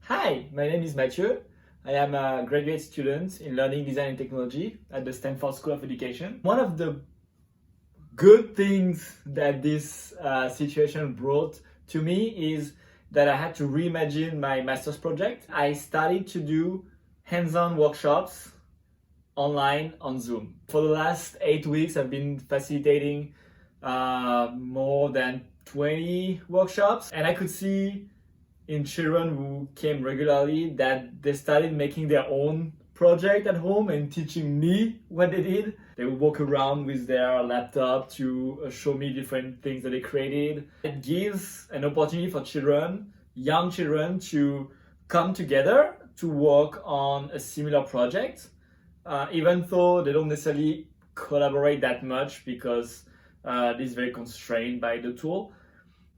Hi, my name is Mathieu. I am a graduate student in Learning, Design and Technology at the Stanford School of Education. One of the good things that this situation brought to me is that I had to reimagine my master's project. I started to do hands-on workshops online on Zoom. For the last 8 weeks, I've been facilitating more than 20 workshops, and I could see in children who came regularly that they started making their own project at home and teaching me what they did. They would walk around with their laptop to show me different things that they created. It gives an opportunity for children, young children, to come together to work on a similar project, even though they don't necessarily collaborate that much because this is very constrained by the tool.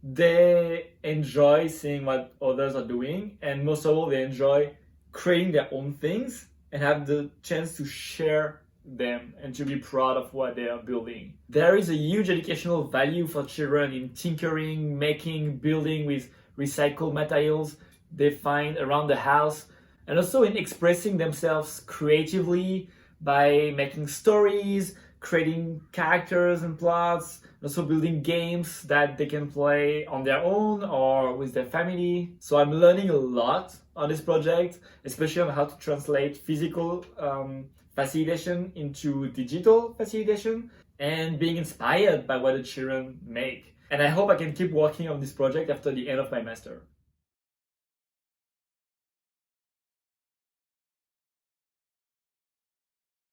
They enjoy seeing what others are doing, and most of all, they enjoy creating their own things and have the chance to share them and to be proud of what they are building. There is a huge educational value for children in tinkering, making, building with recycled materials they find around the house, and also in expressing themselves creatively by making stories, creating characters and plots, also building games that they can play on their own or with their family. So I'm learning a lot on this project, especially on how to translate physical facilitation into digital facilitation and being inspired by what the children make. And I hope I can keep working on this project after the end of my master.